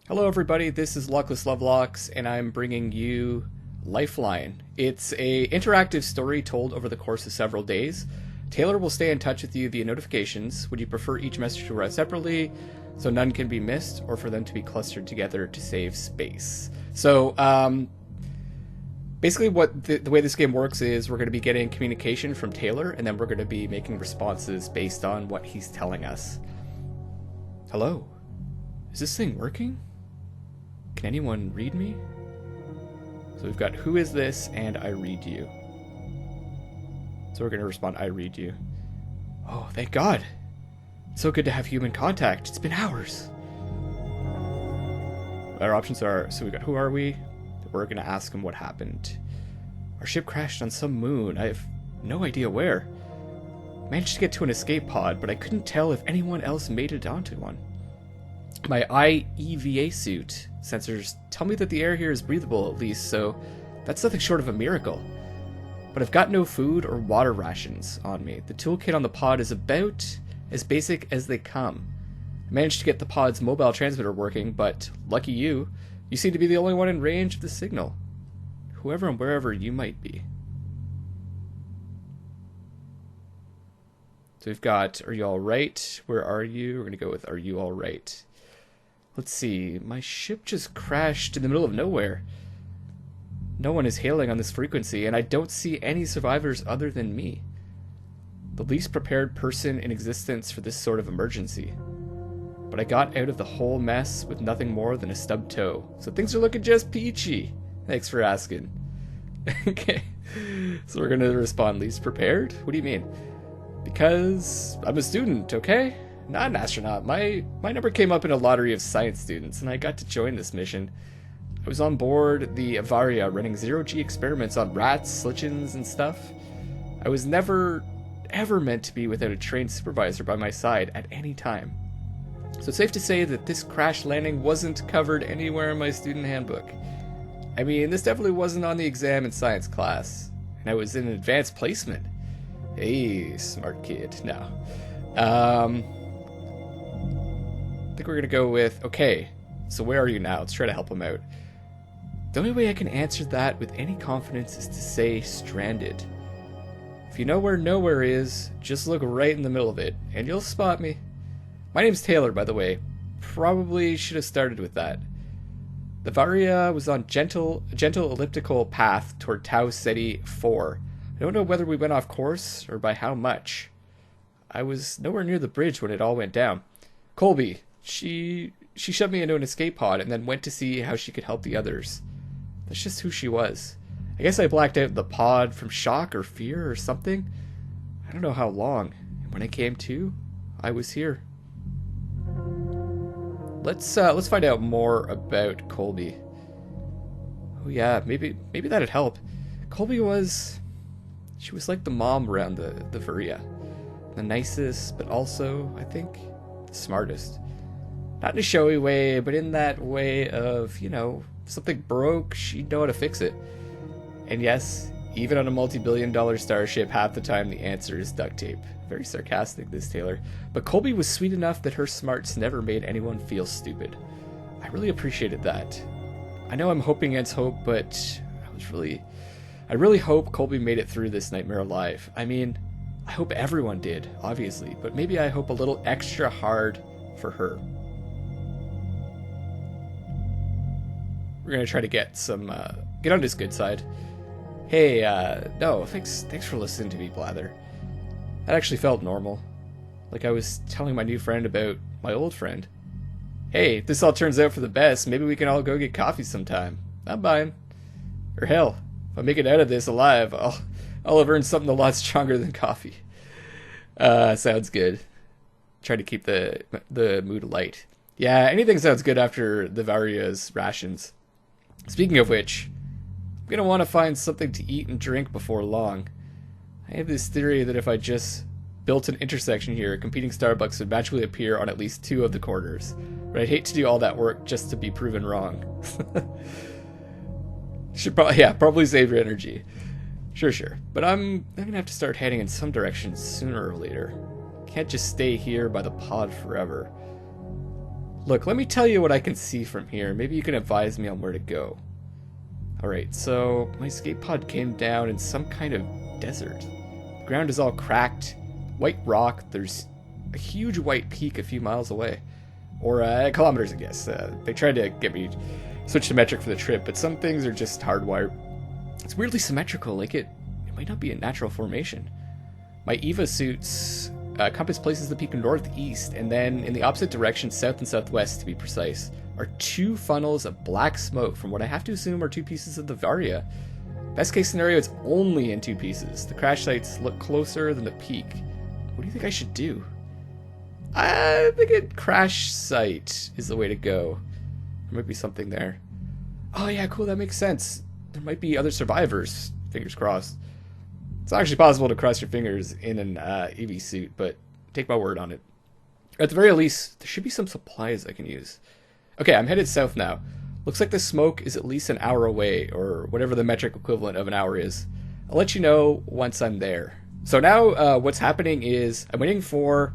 Hello everybody, this is Luckless Lovelocks, and I'm bringing you Lifeline. It's a interactive story told over the course of several days. Taylor will stay in touch with you via notifications. Would you prefer each message to arrive separately so none can be missed, or for them to be clustered together to save space? Basically what the way this game works is we're going to be getting communication from Taylor, and then we're going to be making responses based on what he's telling us. Hello? Is this thing working? Can anyone read me? So we've got who is this and I read you. So we're going to respond, I read you. Oh, thank God. It's so good to have human contact. It's been hours. Our options are, so we've got who are we? We're going to ask him what happened. Our ship crashed on some moon. I have no idea where. Managed to get to an escape pod, but I couldn't tell if anyone else made it onto one. My IEVA suit sensors tell me that the air here is breathable at least, so that's nothing short of a miracle. But I've got no food or water rations on me. The toolkit on the pod is about as basic as they come. I managed to get the pod's mobile transmitter working, but lucky you seem to be the only one in range of the signal. Whoever and wherever you might be. So we've got, are you alright? Where are you? We're going to go with, are you alright? Let's see, my ship just crashed in the middle of nowhere. No one is hailing on this frequency, and I don't see any survivors other than me. The least prepared person in existence for this sort of emergency. But I got out of the whole mess with nothing more than a stubbed toe, so things are looking just peachy. Thanks for asking. Okay, so we're gonna respond least prepared? What do you mean? Because I'm a student, okay? Not an astronaut. My number came up in a lottery of science students, and I got to join this mission. I was on board the Avaria running zero-G experiments on rats, lichens, and stuff. I was never, ever meant to be without a trained supervisor by my side at any time. So it's safe to say that this crash landing wasn't covered anywhere in my student handbook. I mean, this definitely wasn't on the exam in science class, and I was in an advanced placement. Hey, smart kid. No. I think we're going to go with, okay, so where are you now? Let's try to help him out. The only way I can answer that with any confidence is to say stranded. If you know where nowhere is, just look right in the middle of it, and you'll spot me. My name's Taylor, by the way. Probably should have started with that. The Varia was on gentle elliptical path toward Tau Ceti 4. I don't know whether we went off course, or by how much. I was nowhere near the bridge when it all went down. Colby, she shoved me into an escape pod and then went to see how she could help the others. That's just who she was. I guess I blacked out the pod from shock or fear or something. I don't know how long. And when I came to, I was here. Let's find out more about Colby. Oh yeah, maybe that'd help. Colby was like the mom around the Varia. The nicest, but also, I think, the smartest. Not in a showy way, but in that way of, you know, if something broke, she'd know how to fix it. And yes, even on a multi-billion-dollar starship, half the time the answer is duct tape. Very sarcastic, this Taylor. But Colby was sweet enough that her smarts never made anyone feel stupid. I really appreciated that. I know I'm hoping against hope, but I really hope Colby made it through this nightmare alive. I mean, I hope everyone did, obviously, but maybe I hope a little extra hard for her. We're gonna try to get on his good side. Hey, no, thanks for listening to me blather. That actually felt normal. Like I was telling my new friend about my old friend. Hey, if this all turns out for the best, maybe we can all go get coffee sometime. I'm buying. Or hell, if I make it out of this alive, I'll have earned something a lot stronger than coffee. Sounds good. Try to keep the mood light. Yeah, anything sounds good after the Varia's rations. Speaking of which, I'm gonna want to find something to eat and drink before long. I have this theory that if I just built an intersection here, competing Starbucks would magically appear on at least 2 of the corners. But I'd hate to do all that work just to be proven wrong. Probably save your energy. Sure. But I'm gonna have to start heading in some direction sooner or later. Can't just stay here by the pod forever. Look, let me tell you what I can see from here. Maybe you can advise me on where to go. Alright, so my escape pod came down in some kind of desert. The ground is all cracked, white rock, there's a huge white peak a few miles away. Or kilometers, I guess. They tried to get me switch to metric for the trip, but some things are just hardwired. It's weirdly symmetrical, like it might not be a natural formation. My EVA suit's compass places the peak northeast, and then in the opposite direction, south and southwest to be precise, are two funnels of black smoke from what I have to assume are two pieces of the Varia. Best case scenario, it's only in two pieces. The crash sites look closer than the peak. What do you think I should do? I think a crash site is the way to go. There might be something there. Oh yeah, cool, that makes sense. There might be other survivors. Fingers crossed. It's actually possible to cross your fingers in an EV suit, but take my word on it. At the very least, there should be some supplies I can use. Okay, I'm headed south now. Looks like the smoke is at least an hour away, or whatever the metric equivalent of an hour is. I'll let you know once I'm there. So now what's happening is I'm waiting for